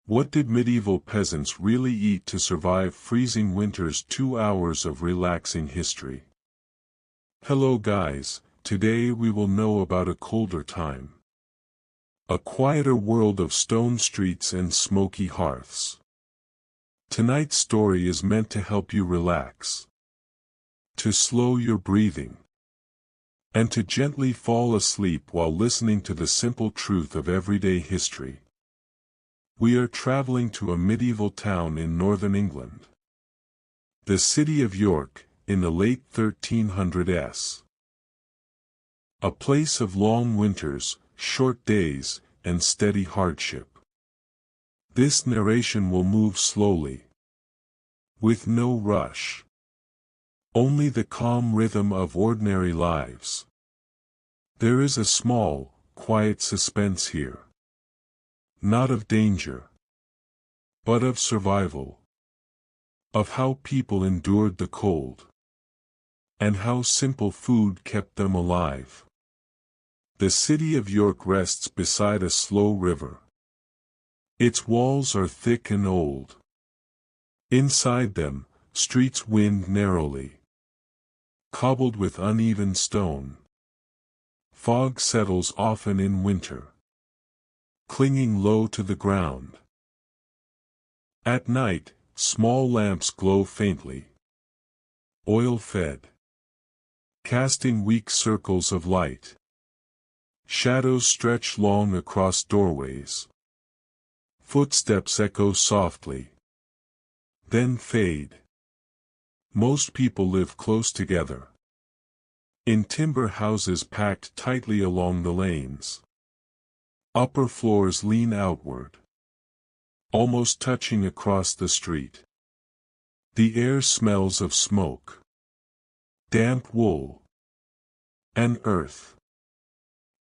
What did medieval peasants really eat to survive freezing winters? 2 hours of relaxing history. Hello guys, today we will know about a colder time. A quieter world of stone streets and smoky hearths. Tonight's story is meant to help you relax, to slow your breathing, and to gently fall asleep while listening to the simple truth of everyday history. We are traveling to a medieval town in northern England. The city of York, in the late 1300s. A place of long winters, short days, and steady hardship. This narration will move slowly, with no rush. Only the calm rhythm of ordinary lives. There is a small, quiet suspense here. Not of danger, but of survival. Of how people endured the cold, and how simple food kept them alive. The city of York rests beside a slow river. Its walls are thick and old. Inside them, streets wind narrowly, cobbled with uneven stone. Fog settles often in winter, clinging low to the ground. At night, small lamps glow faintly, oil-fed, casting weak circles of light. Shadows stretch long across doorways. Footsteps echo softly, then fade. Most people live close together, in timber houses packed tightly along the lanes. Upper floors lean outward, almost touching across the street. The air smells of smoke, damp wool, and earth.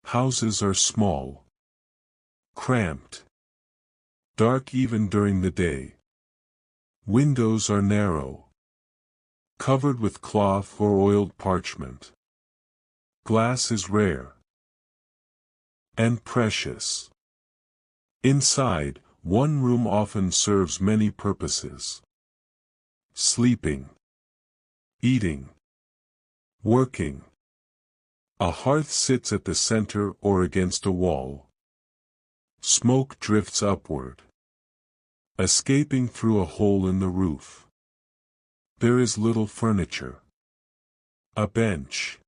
Houses are small, cramped, dark even during the day. Windows are narrow, covered with cloth or oiled parchment. Glass is rare and precious. Inside, one room often serves many purposes. Sleeping, eating, working. A hearth sits at the center or against a wall. Smoke drifts upward, escaping through a hole in the roof. There is little furniture. A bench,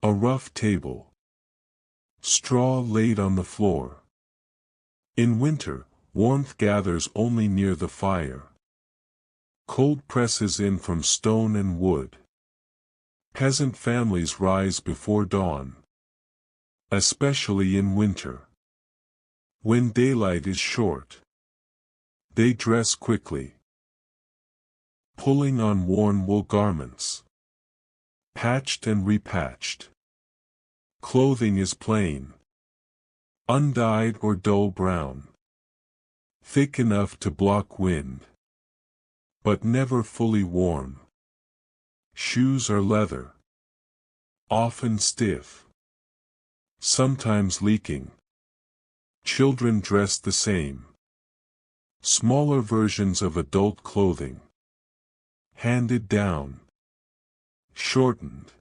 a rough table, straw laid on the floor. In winter, warmth gathers only near the fire. Cold presses in from stone and wood. Peasant families rise before dawn, especially in winter. When daylight is short, they dress quickly, pulling on worn wool garments, patched and repatched. Clothing is plain, undyed or dull brown, thick enough to block wind, but never fully warm. Shoes are leather, often stiff, sometimes leaking. Children dress the same. Smaller versions of adult clothing, handed down, shortened,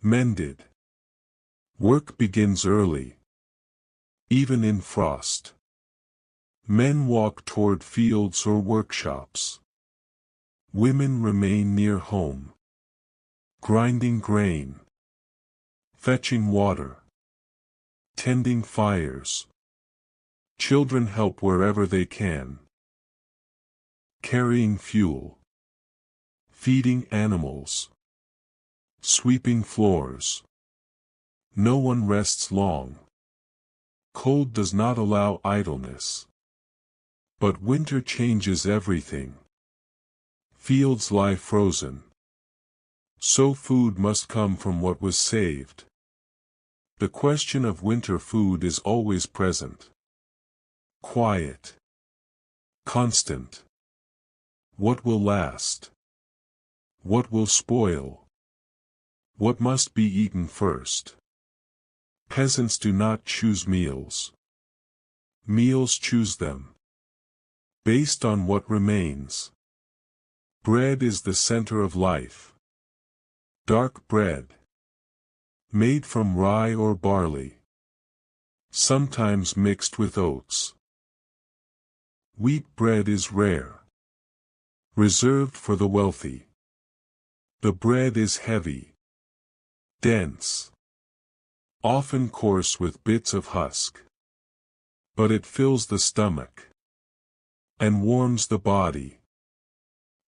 mended. Work begins early, even in frost. Men walk toward fields or workshops. Women remain near home, grinding grain, fetching water, tending fires. Children help wherever they can, carrying fuel, feeding animals, sweeping floors. No one rests long. Cold does not allow idleness. But winter changes everything. Fields lie frozen. So food must come from what was saved. The question of winter food is always present. Quiet. Constant. What will last? What will spoil? What must be eaten first? Peasants do not choose meals. Meals choose them. Based on what remains. Bread is the center of life. Dark bread. Made from rye or barley. Sometimes mixed with oats. Wheat bread is rare. Reserved for the wealthy. The bread is heavy. Dense. Often coarse with bits of husk. But it fills the stomach. And warms the body.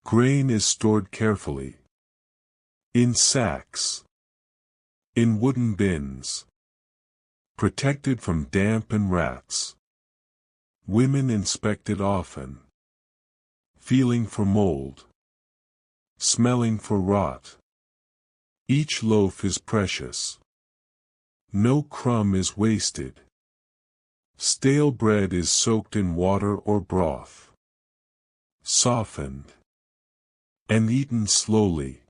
Grain is stored carefully. In sacks. In wooden bins. Protected from damp and rats. Women inspect it often. Feeling for mold. Smelling for rot. Each loaf is precious. No crumb is wasted. Stale bread is soaked in water or broth. Softened. And eaten slowly.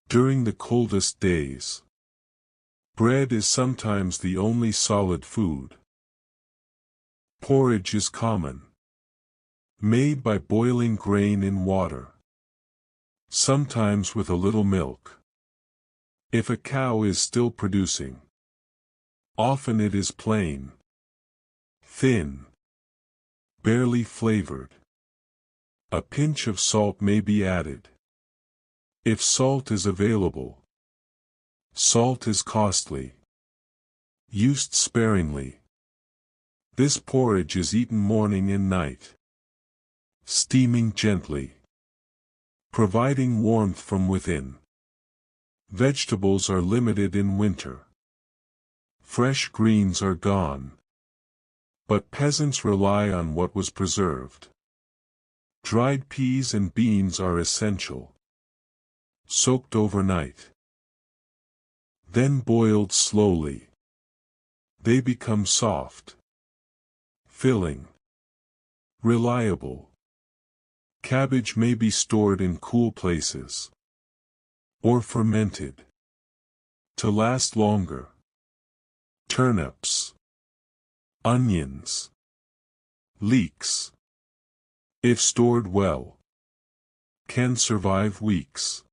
During the coldest days. Bread is sometimes the only solid food. Porridge is common. Made by boiling grain in water. Sometimes with a little milk. If a cow is still producing. Often it is plain. Thin. Barely flavored. A pinch of salt may be added. If salt is available. Salt is costly. Used sparingly. This porridge is eaten morning and night. Steaming gently. Providing warmth from within. Vegetables are limited in winter. Fresh greens are gone. But peasants rely on what was preserved. Dried peas and beans are essential. Soaked overnight. Then boiled slowly. They become soft. Filling. Reliable. Cabbage may be stored in cool places. Or fermented. To last longer. Turnips. Onions. Leeks. If stored well. Can survive weeks.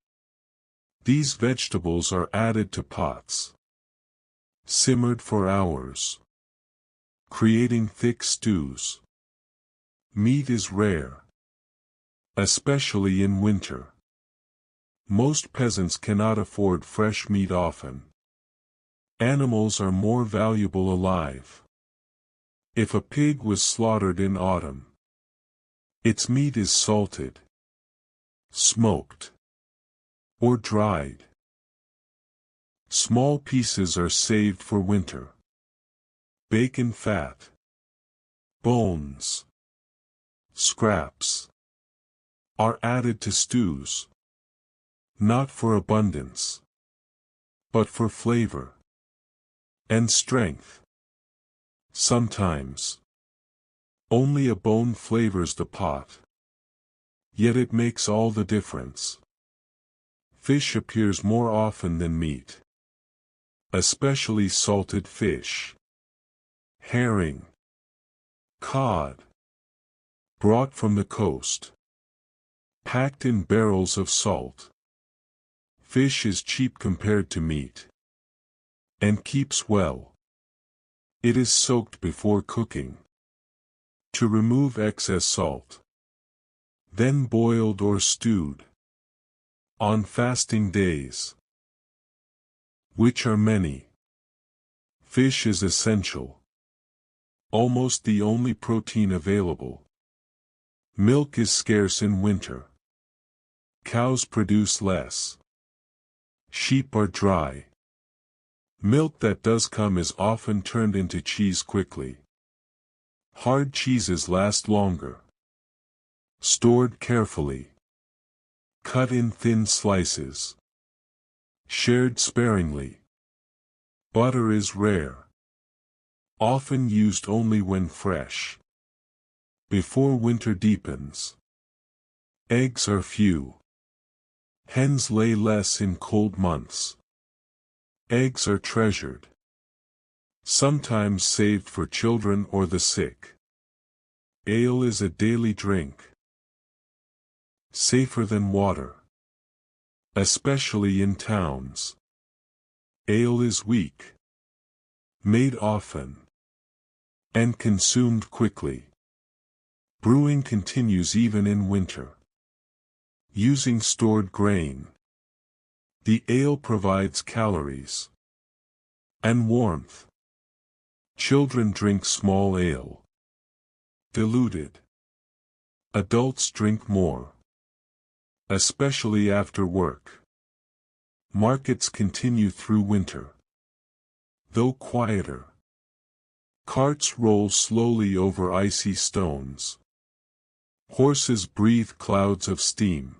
These vegetables are added to pots. Simmered for hours. Creating thick stews. Meat is rare. Especially in winter. Most peasants cannot afford fresh meat often. Animals are more valuable alive. If a pig was slaughtered in autumn. Its meat is salted. Smoked. Or dried. Small pieces are saved for winter. Bacon fat. Bones. Scraps. Are added to stews. Not for abundance. But for flavor. And strength. Sometimes. Only a bone flavors the pot. Yet it makes all the difference. Fish appears more often than meat. Especially salted fish. Herring. Cod. Brought from the coast. Packed in barrels of salt. Fish is cheap compared to meat. And keeps well. It is soaked before cooking. To remove excess salt. Then boiled or stewed. On fasting days. Which are many. Fish is essential. Almost the only protein available. Milk is scarce in winter. Cows produce less. Sheep are dry. Milk that does come is often turned into cheese quickly. Hard cheeses last longer. Stored carefully. Cut in thin slices. Shared sparingly. Butter is rare. Often used only when fresh. Before winter deepens. Eggs are few. Hens lay less in cold months. Eggs are treasured. Sometimes saved for children or the sick. Ale is a daily drink. Safer than water. Especially in towns. Ale is weak. Made often. And consumed quickly. Brewing continues even in winter. Using stored grain. The ale provides calories. And warmth. Children drink small ale. Diluted. Adults drink more. Especially after work. Markets continue through winter. Though quieter. Carts roll slowly over icy stones. Horses breathe clouds of steam.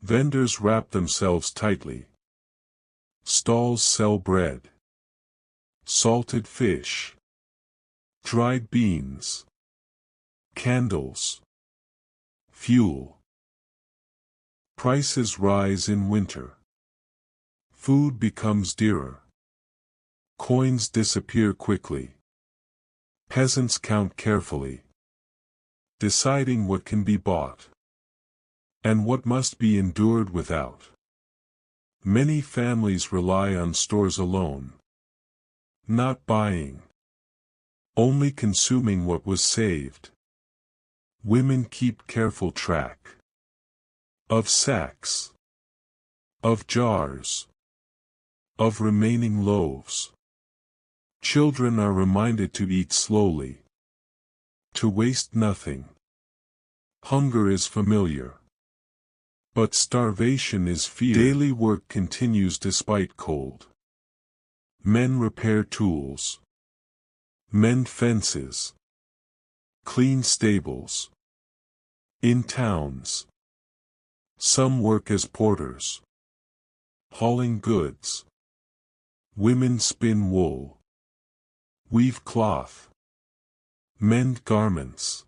Vendors wrap themselves tightly. Stalls sell bread. Salted fish. Dried beans. Candles. Fuel. Prices rise in winter. Food becomes dearer. Coins disappear quickly. Peasants count carefully, deciding what can be bought and what must be endured without. Many families rely on stores alone, not buying, only consuming what was saved. Women keep careful track of sacks, of jars, of remaining loaves. Children are reminded to eat slowly, to waste nothing. Hunger is familiar, but starvation is feared. Daily work continues despite cold. Men repair tools, mend fences, clean stables. In towns, some work as porters, hauling goods. Women spin wool, weave cloth, mend garments.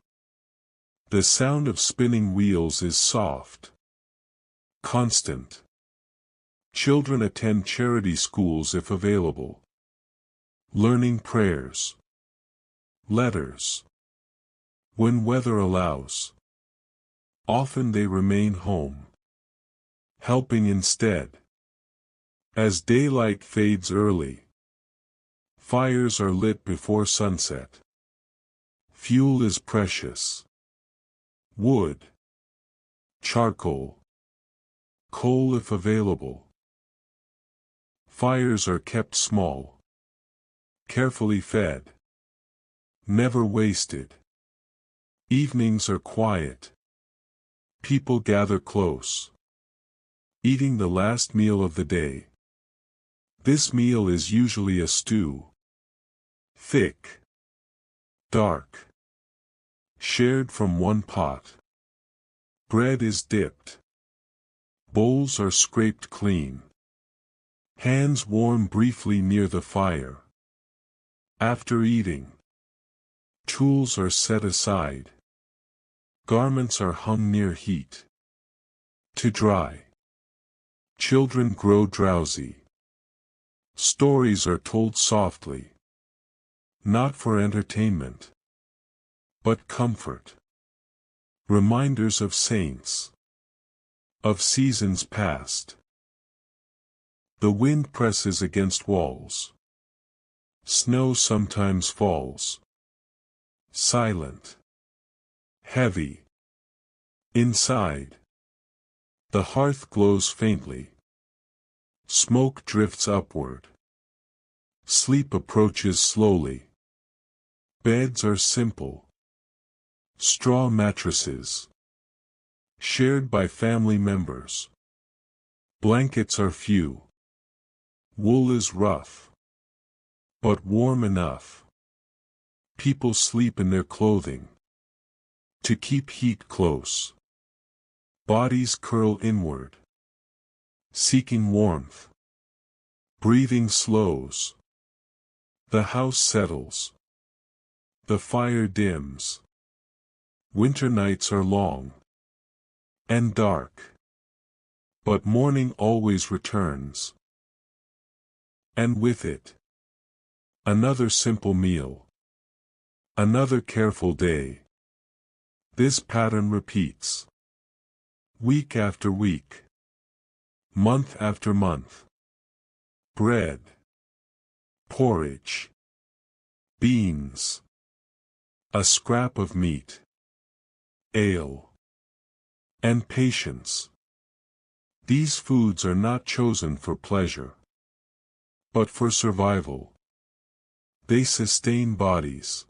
The sound of spinning wheels is soft, constant. Children attend charity schools if available, learning prayers, letters. When weather allows, often they remain home, helping instead. As daylight fades early, fires are lit before sunset. Fuel is precious. Wood, charcoal, coal if available. Fires are kept small, carefully fed, never wasted. Evenings are quiet. People gather close, eating the last meal of the day. This meal is usually a stew. Thick, dark, shared from one pot. Bread is dipped. Bowls are scraped clean. Hands warm briefly near the fire. After eating, tools are set aside. Garments are hung near heat to dry. Children grow drowsy. Stories are told softly, not for entertainment, but comfort. Reminders of saints, of seasons past. The wind presses against walls. Snow sometimes falls. Silent. Heavy. Inside. The hearth glows faintly. Smoke drifts upward. Sleep approaches slowly. Beds are simple. Straw mattresses. Shared by family members. Blankets are few. Wool is rough, but warm enough. People sleep in their clothing to keep heat close. Bodies curl inward, seeking warmth. Breathing slows. The house settles. The fire dims. Winter nights are long and dark, but morning always returns. And with it, another simple meal. Another careful day. This pattern repeats. Week after week. Month after month. Bread. Porridge. Beans. A scrap of meat. Ale. And patience. These foods are not chosen for pleasure, but for survival. They sustain bodies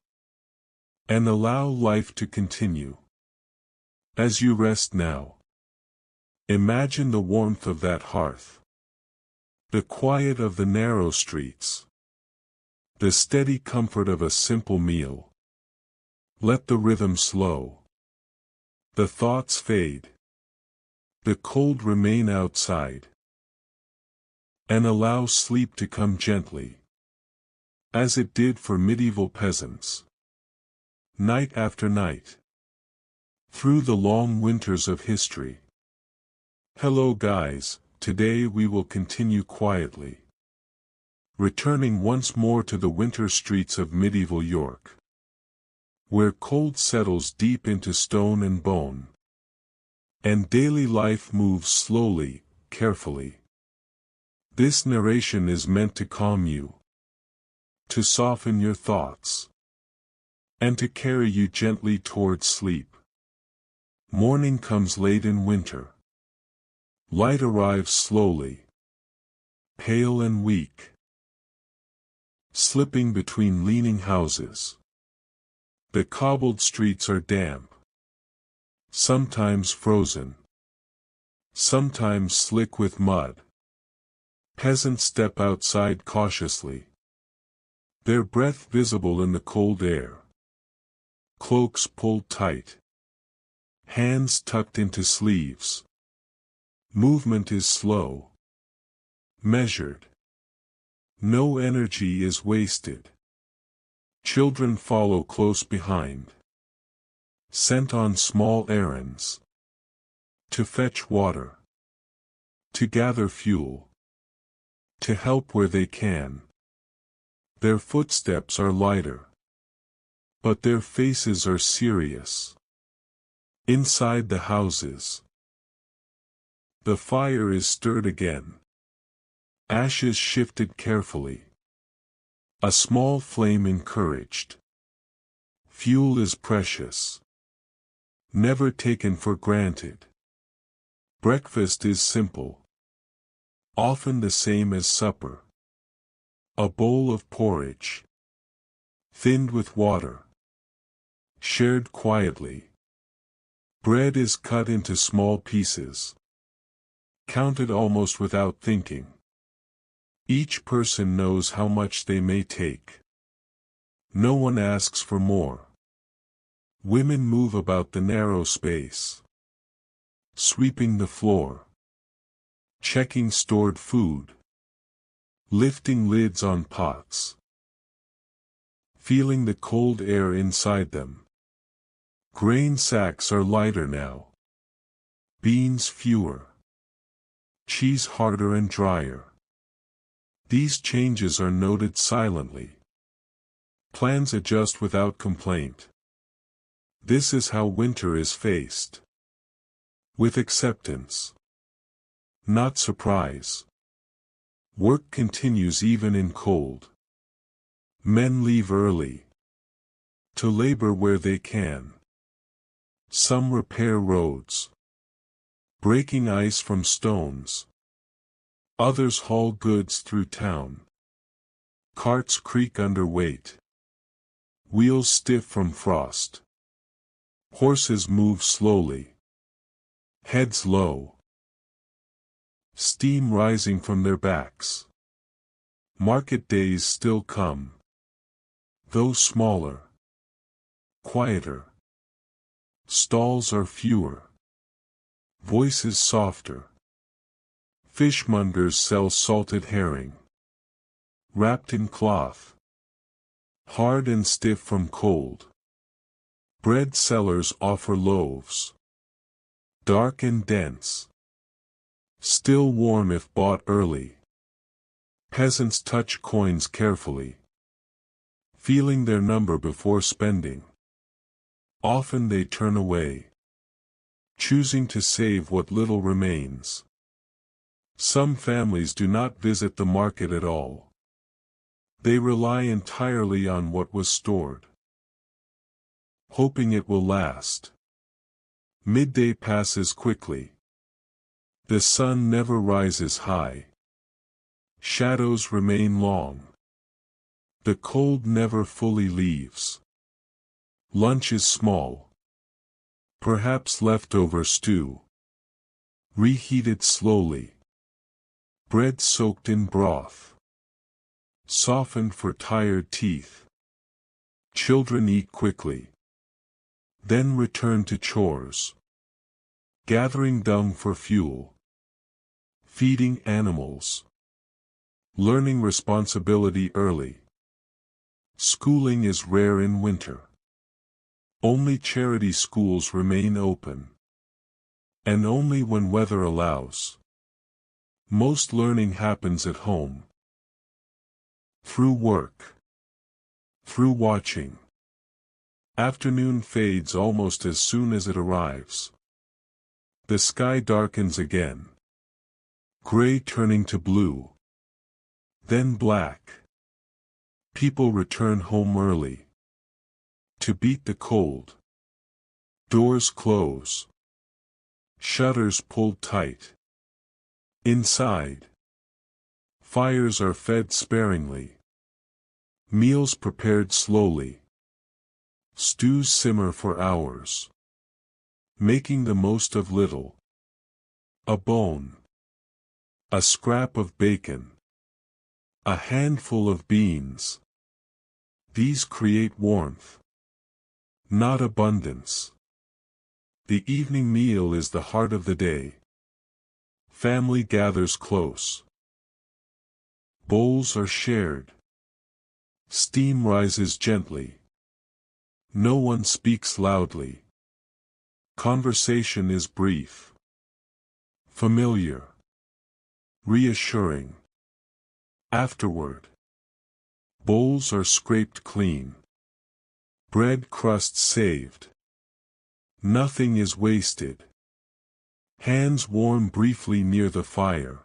and allow life to continue. As you rest now, imagine the warmth of that hearth, the quiet of the narrow streets, the steady comfort of a simple meal. Let the rhythm slow, the thoughts fade, the cold remain outside, and allow sleep to come gently, as it did for medieval peasants. Night after night. Through the long winters of history. Hello guys, today we will continue quietly. Returning once more to the winter streets of medieval York, where cold settles deep into stone and bone, and daily life moves slowly, carefully. This narration is meant to calm you, to soften your thoughts, and to carry you gently towards sleep. Morning comes late in winter. Light arrives slowly, pale and weak, slipping between leaning houses. The cobbled streets are damp, sometimes frozen, sometimes slick with mud. Peasants step outside cautiously, their breath visible in the cold air. Cloaks pulled tight, hands tucked into sleeves. Movement is slow, measured. No energy is wasted. Children follow close behind, sent on small errands, to fetch water, to gather fuel, to help where they can. Their footsteps are lighter, but their faces are serious. Inside the houses, the fire is stirred again. Ashes shifted carefully. A small flame encouraged. Fuel is precious, never taken for granted. Breakfast is simple, often the same as supper. A bowl of porridge, thinned with water, shared quietly. Bread is cut into small pieces, counted almost without thinking. Each person knows how much they may take. No one asks for more. Women move about the narrow space, sweeping the floor, checking stored food, lifting lids on pots, feeling the cold air inside them. Grain sacks are lighter now, beans fewer, cheese harder and drier. These changes are noted silently. Plans adjust without complaint. This is how winter is faced. With acceptance, not surprise. Work continues even in cold. Men leave early, to labor where they can. Some repair roads, breaking ice from stones. Others haul goods through town. Carts creak under weight, wheels stiff from frost. Horses move slowly, heads low, steam rising from their backs. Market days still come, though smaller, quieter. Stalls are fewer, voices softer. Fishmongers sell salted herring, wrapped in cloth, hard and stiff from cold. Bread sellers offer loaves, dark and dense, still warm if bought early. Peasants touch coins carefully, feeling their number before spending. Often they turn away, choosing to save what little remains. Some families do not visit the market at all. They rely entirely on what was stored, hoping it will last. Midday passes quickly. The sun never rises high. Shadows remain long. The cold never fully leaves. Lunch is small. Perhaps leftover stew, reheated slowly. Bread soaked in broth, softened for tired teeth. Children eat quickly, then return to chores. Gathering dung for fuel. Feeding animals. Learning responsibility early. Schooling is rare in winter. Only charity schools remain open. And only when weather allows. Most learning happens at home. Through work. Through watching. Afternoon fades almost as soon as it arrives. The sky darkens again. Gray turning to blue. Then black. People return home early. To beat the cold. Doors close. Shutters pulled tight. Inside. Fires are fed sparingly. Meals prepared slowly. Stews simmer for hours. Making the most of little. A bone. A scrap of bacon. A handful of beans. These create warmth. Not abundance. The evening meal is the heart of the day. Family gathers close. Bowls are shared. Steam rises gently. No one speaks loudly. Conversation is brief. Familiar. Reassuring. Afterward. Bowls are scraped clean. Bread crusts saved. Nothing is wasted. Hands warm briefly near the fire.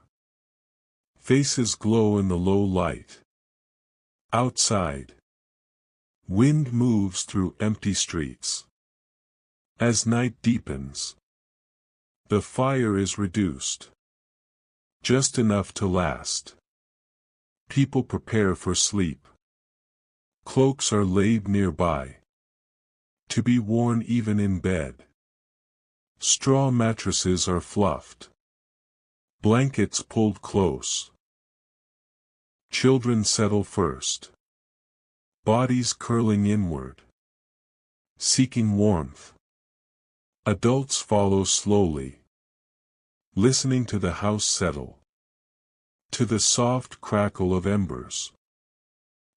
Faces glow in the low light. Outside. Wind moves through empty streets. As night deepens. The fire is reduced. Just enough to last. People prepare for sleep. Cloaks are laid nearby. To be worn even in bed. Straw mattresses are fluffed. Blankets pulled close. Children settle first. Bodies curling inward. Seeking warmth. Adults follow slowly. Listening to the house settle. To the soft crackle of embers.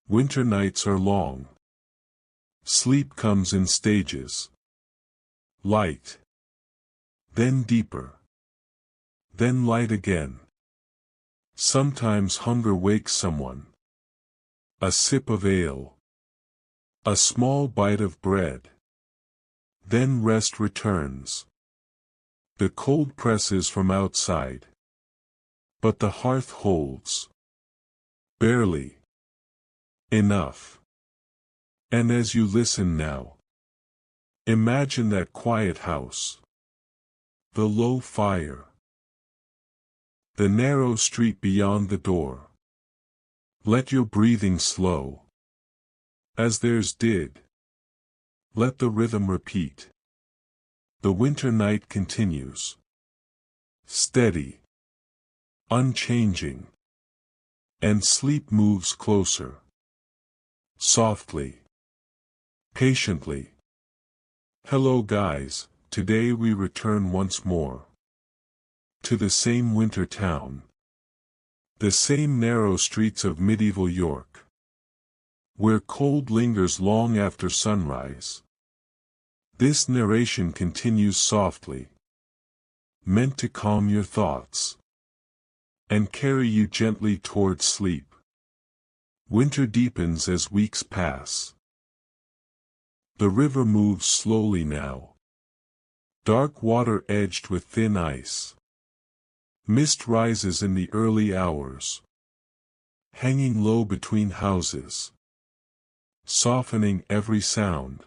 Winter nights are long. Sleep comes in stages. Light. Then deeper. Then light again. Sometimes hunger wakes someone. A sip of ale. A small bite of bread. Then rest returns. The cold presses from outside. But the hearth holds. Barely. Enough. And as you listen now, imagine that quiet house. The low fire. The narrow street beyond the door. Let your breathing slow. As theirs did. Let the rhythm repeat. The winter night continues. Steady. Unchanging. And sleep moves closer. Softly. Patiently. Hello guys, today we return once more. To the same winter town. The same narrow streets of medieval York. Where cold lingers long after sunrise. This narration continues softly. Meant to calm your thoughts. And carry you gently towards sleep. Winter deepens as weeks pass. The river moves slowly now. Dark water edged with thin ice. Mist rises in the early hours, hanging low between houses, softening every sound.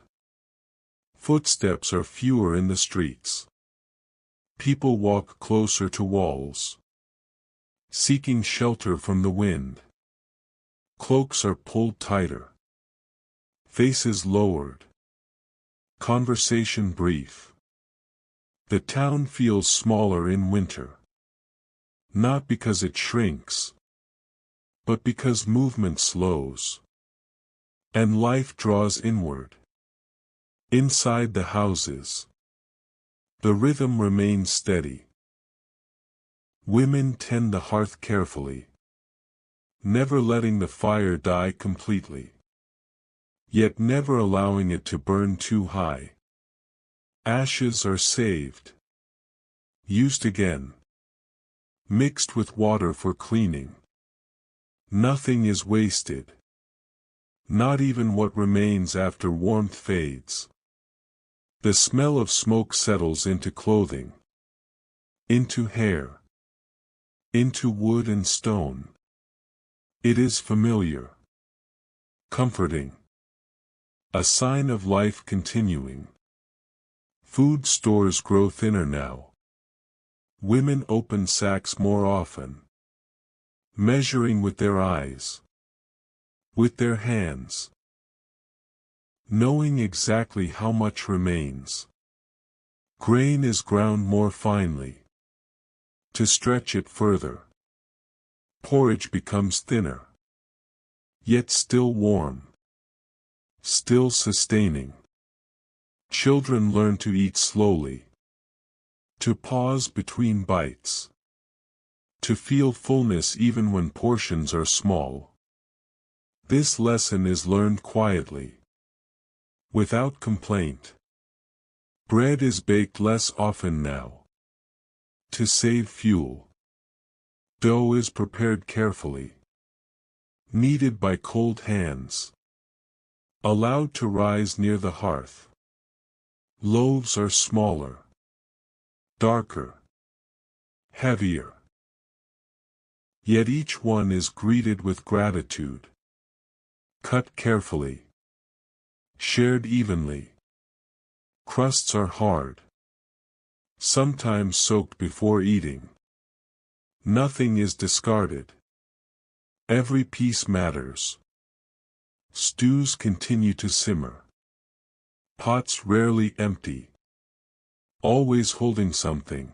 Footsteps are fewer in the streets. People walk closer to walls, seeking shelter from the wind. Cloaks are pulled tighter, faces lowered, conversation brief. The town feels smaller in winter. Not because it shrinks, but because movement slows, and life draws inward. Inside the houses, the rhythm remains steady. Women tend the hearth carefully, never letting the fire die completely, yet never allowing it to burn too high. Ashes are saved, used again, mixed with water for cleaning. Nothing is wasted, not even what remains after warmth fades. The smell of smoke settles into clothing, into hair, into wood and stone. It is familiar, comforting, a sign of life continuing. Food stores grow thinner now. Women open sacks more often, measuring with their eyes, with their hands, knowing exactly how much remains. Grain is ground more finely, to stretch it further. Porridge becomes thinner, yet still warm, still sustaining. Children learn to eat slowly, to pause between bites, to feel fullness even when portions are small. This lesson is learned quietly, without complaint. Bread is baked less often now, to save fuel. Dough is prepared carefully, kneaded by cold hands, allowed to rise near the hearth. Loaves are smaller, darker, heavier. Yet each one is greeted with gratitude. Cut carefully, shared evenly. Crusts are hard, sometimes soaked before eating. Nothing is discarded. Every piece matters. Stews continue to simmer. Pots rarely empty, always holding something.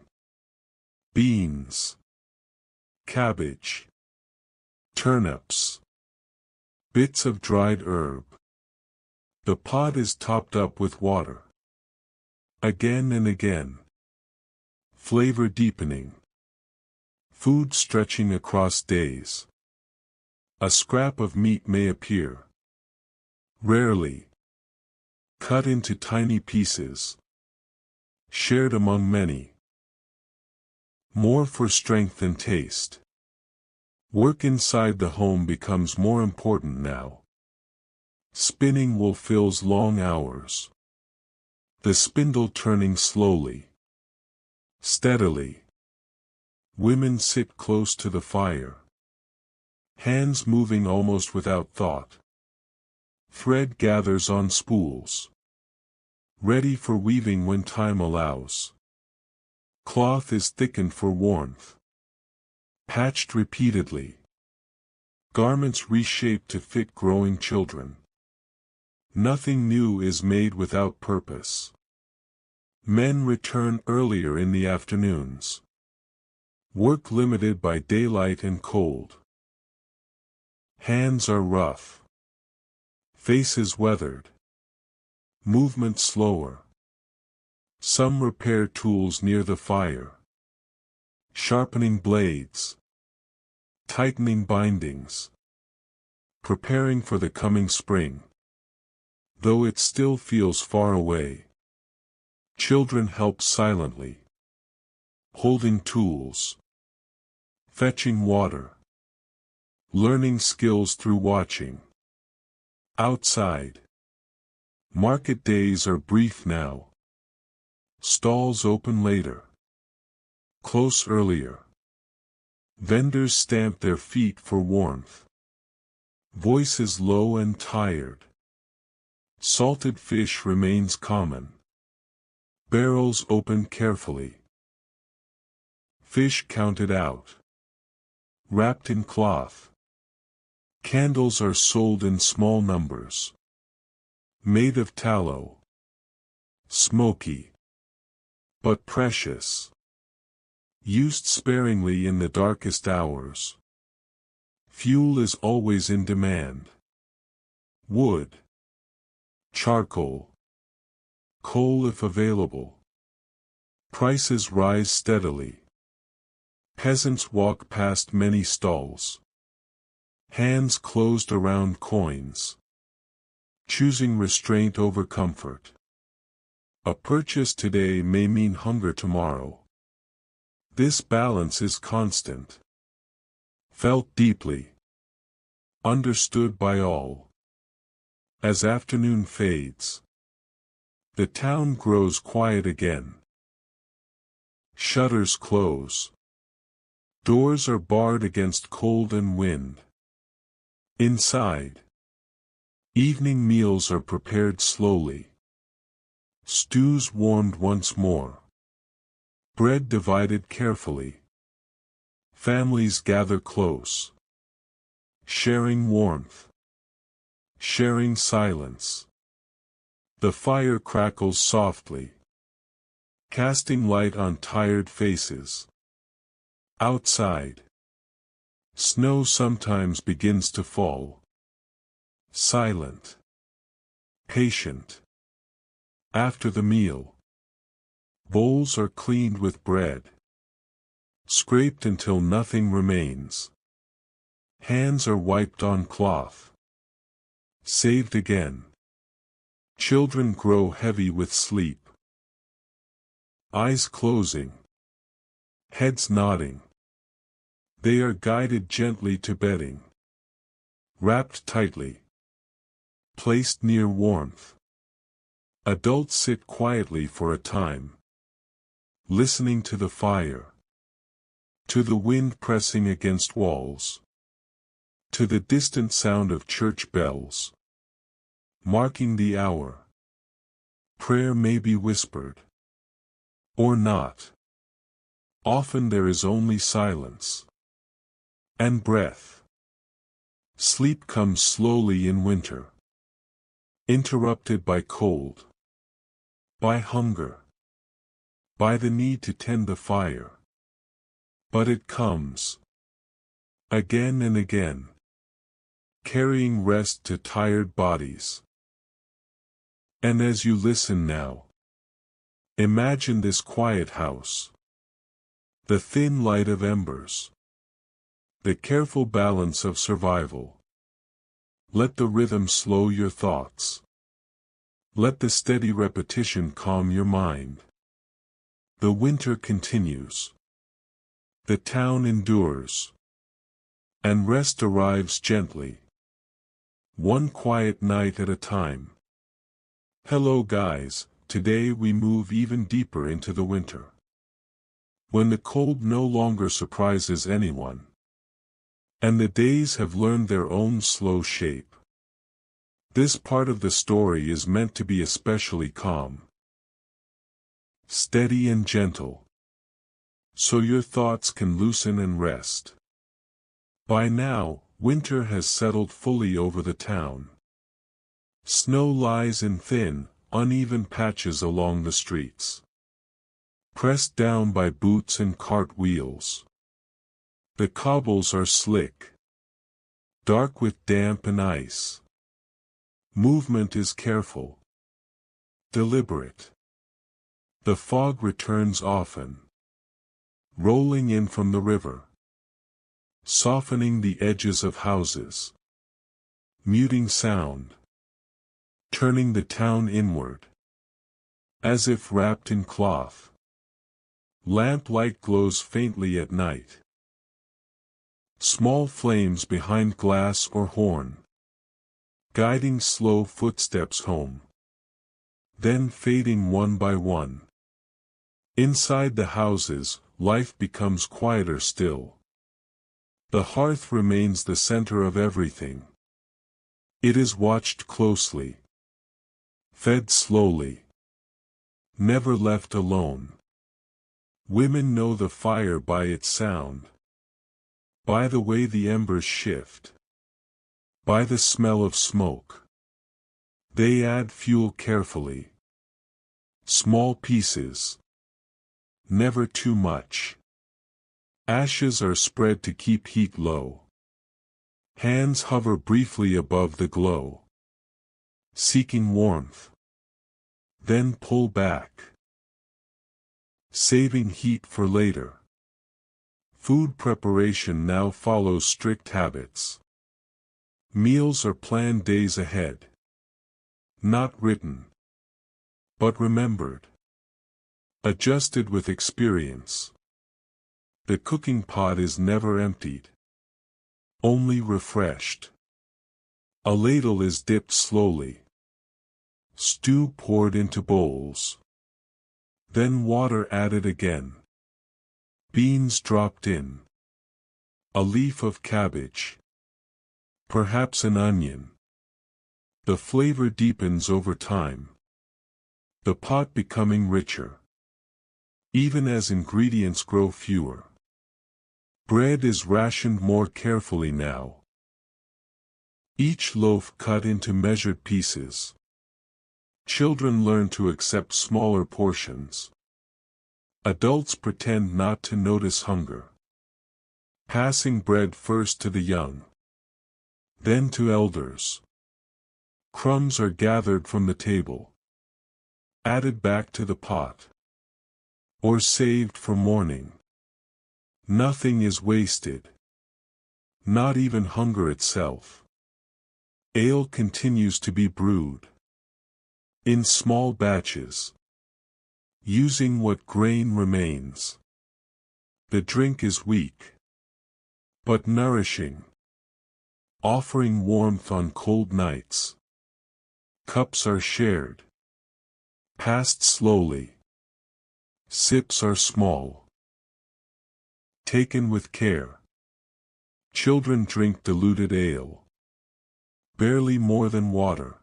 Beans, cabbage, turnips, bits of dried herb. The pot is topped up with water. Again and again. Flavor deepening. Food stretching across days. A scrap of meat may appear. Rarely. Cut into tiny pieces. Shared among many. More for strength than taste. Work inside the home becomes more important now. Spinning wool fills long hours. The spindle turning slowly, steadily. Women sit close to the fire, hands moving almost without thought. Thread gathers on spools, ready for weaving when time allows. Cloth is thickened for warmth, patched repeatedly. Garments reshaped to fit growing children. Nothing new is made without purpose. Men return earlier in the afternoons. Work limited by daylight and cold. Hands are rough. Faces weathered. Movement slower. Some repair tools near the fire. Sharpening blades. Tightening bindings. Preparing for the coming spring. Though it still feels far away. Children help silently. Holding tools. Fetching water. Learning skills through watching. Outside. Market days are brief now. Stalls open later. Close earlier. Vendors stamp their feet for warmth. Voices low and tired. Salted fish remains common. Barrels open carefully. Fish counted out. Wrapped in cloth. Candles are sold in small numbers. Made of tallow. Smoky. But precious. Used sparingly in the darkest hours. Fuel is always in demand. Wood. Charcoal. Coal if available. Prices rise steadily. Peasants walk past many stalls. Hands closed around coins. Choosing restraint over comfort. A purchase today may mean hunger tomorrow. This balance is constant. Felt deeply. Understood by all. As afternoon fades, the town grows quiet again. Shutters close. Doors are barred against cold and wind. Inside, evening meals are prepared slowly. Stews warmed once more. Bread divided carefully. Families gather close. Sharing warmth. Sharing silence. The fire crackles softly. Casting light on tired faces. Outside. Snow sometimes begins to fall. Silent. Patient. After the meal. Bowls are cleaned with bread. Scraped until nothing remains. Hands are wiped on cloth. Saved again. Children grow heavy with sleep. Eyes closing. Heads nodding. They are guided gently to bedding. Wrapped tightly. Placed near warmth. Adults sit quietly for a time. Listening to the fire. To the wind pressing against walls. To the distant sound of church bells. Marking the hour. Prayer may be whispered. Or not. Often there is only silence. And breath. Sleep comes slowly in winter. Interrupted by cold. By hunger. By the need to tend the fire. But it comes. Again and again. Carrying rest to tired bodies. And as you listen now, imagine this quiet house. The thin light of embers. The careful balance of survival. Let the rhythm slow your thoughts. Let the steady repetition calm your mind. The winter continues. The town endures. And rest arrives gently. One quiet night at a time. Hello guys, today we move even deeper into the winter. When the cold no longer surprises anyone. And the days have learned their own slow shape. This part of the story is meant to be especially calm. Steady and gentle. So your thoughts can loosen and rest. By now, winter has settled fully over the town. Snow lies in thin, uneven patches along the streets. Pressed down by boots and cart wheels. The cobbles are slick. Dark with damp and ice. Movement is careful. Deliberate. The fog returns often. Rolling in from the river. Softening the edges of houses. Muting sound. Turning the town inward. As if wrapped in cloth. Lamplight glows faintly at night. Small flames behind glass or horn. Guiding slow footsteps home. then fading one by one. Inside the houses, life becomes quieter still. The hearth remains the center of everything. It is watched closely, fed slowly, never left alone. Women know the fire by its sound, by the way the embers shift, by the smell of smoke. They add fuel carefully. Small pieces, never too much. Ashes are spread to keep heat low. Hands hover briefly above the glow, seeking warmth, then pull back, saving heat for later. Food preparation now follows strict habits. Meals are planned days ahead. Not written, but remembered. Adjusted with experience. The cooking pot is never emptied, only refreshed. A ladle is dipped slowly. Stew poured into bowls. Then water added again. Beans dropped in. A leaf of cabbage. Perhaps an onion. The flavor deepens over time. The pot becoming richer. Even as ingredients grow fewer. Bread is rationed more carefully now. Each loaf cut into measured pieces. Children learn to accept smaller portions. Adults pretend not to notice hunger. Passing bread first to the young, then to elders. Crumbs are gathered from the table, added back to the pot, or saved for morning. Nothing is wasted. Not even hunger itself. Ale continues to be brewed. In small batches. Using what grain remains. The drink is weak, but nourishing. Offering warmth on cold nights. Cups are shared. Passed slowly. Sips are small. Taken with care. Children drink diluted ale. Barely more than water.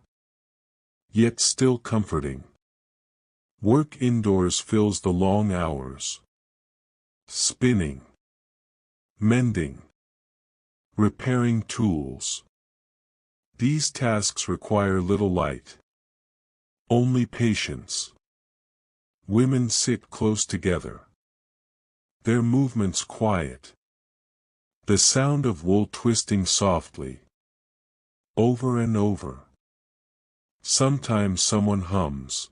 Yet still comforting. Work indoors fills the long hours. Spinning. Mending. Repairing tools. These tasks require little light. Only patience. Women sit close together. Their movements quiet. The sound of wool twisting softly. Over and over. Sometimes someone hums.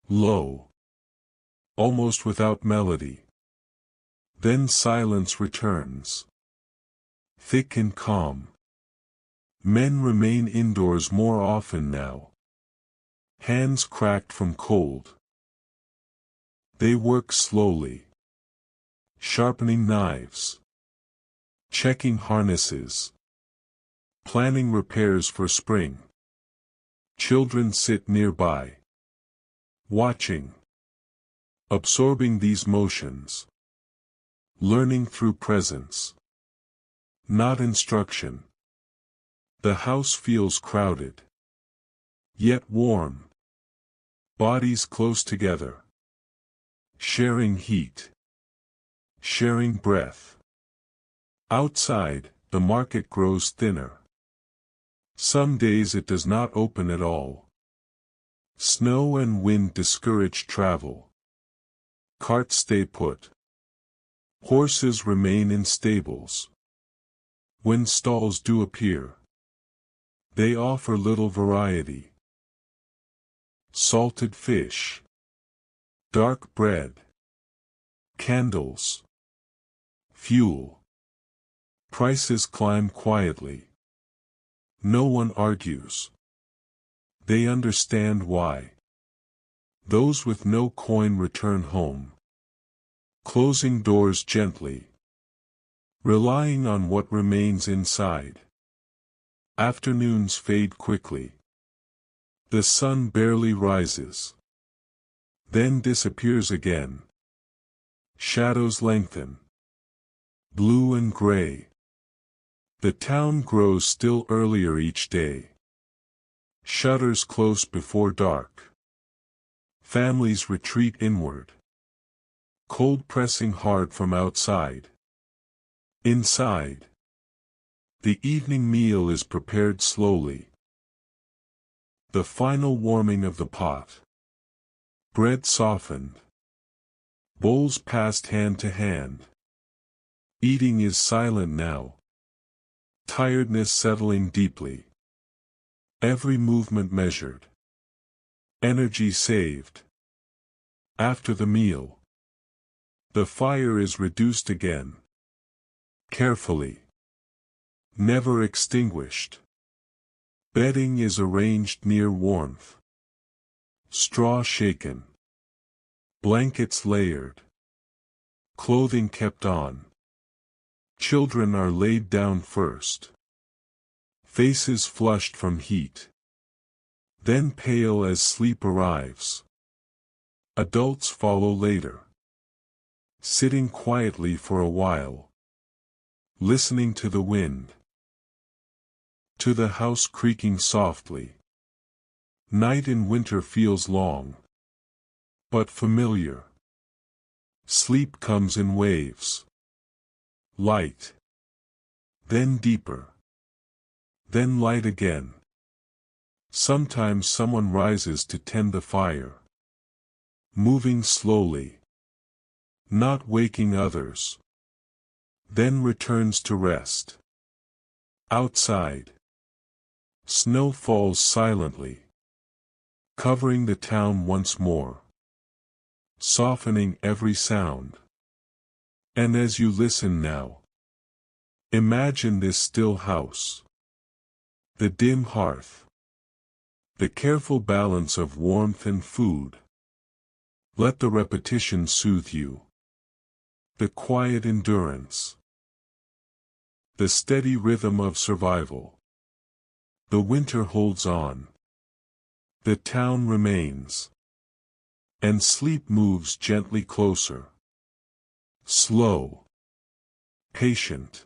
Low. Almost without melody. Then silence returns. Thick and calm. Men remain indoors more often now. Hands cracked from cold. They work slowly. Sharpening knives. Checking harnesses. Planning repairs for spring. Children sit nearby. Watching. Absorbing these motions. Learning through presence. Not instruction. The house feels crowded. Yet warm. Bodies close together. Sharing heat. Sharing breath. Outside, the market grows thinner. Some days it does not open at all. Snow and wind discourage travel. Carts stay put. Horses remain in stables. When stalls do appear, they offer little variety. Salted fish. Dark bread. Candles. Fuel. Prices climb quietly. No one argues. They understand why. Those with no coin return home. Closing doors gently. Relying on what remains inside. Afternoons fade quickly. The sun barely rises, then disappears again. Shadows lengthen, blue and gray. The town grows still earlier each day. Shutters close before dark. Families retreat inward. Cold pressing hard from outside. Inside, the evening meal is prepared slowly. The final warming of the pot. Bread softened. Bowls passed hand to hand. Eating is silent now. Tiredness settling deeply. Every movement measured. Energy saved. After the meal, the fire is reduced again. Carefully. Never extinguished. Bedding is arranged near warmth. Straw shaken. Blankets layered. Clothing kept on. Children are laid down first. Faces flushed from heat. Then pale as sleep arrives. Adults follow later. Sitting quietly for a while. Listening to the wind. To the house creaking softly. Night in winter feels long, but familiar. Sleep comes in waves. Light. Then deeper. Then light again. Sometimes someone rises to tend the fire. Moving slowly. Not waking others. Then returns to rest. Outside. Snow falls silently. Covering the town once more. Softening every sound. And as you listen now, imagine this still house. The dim hearth. The careful balance of warmth and food. Let the repetition soothe you. The quiet endurance. The steady rhythm of survival. The winter holds on. The town remains. And sleep moves gently closer. Slow. Patient.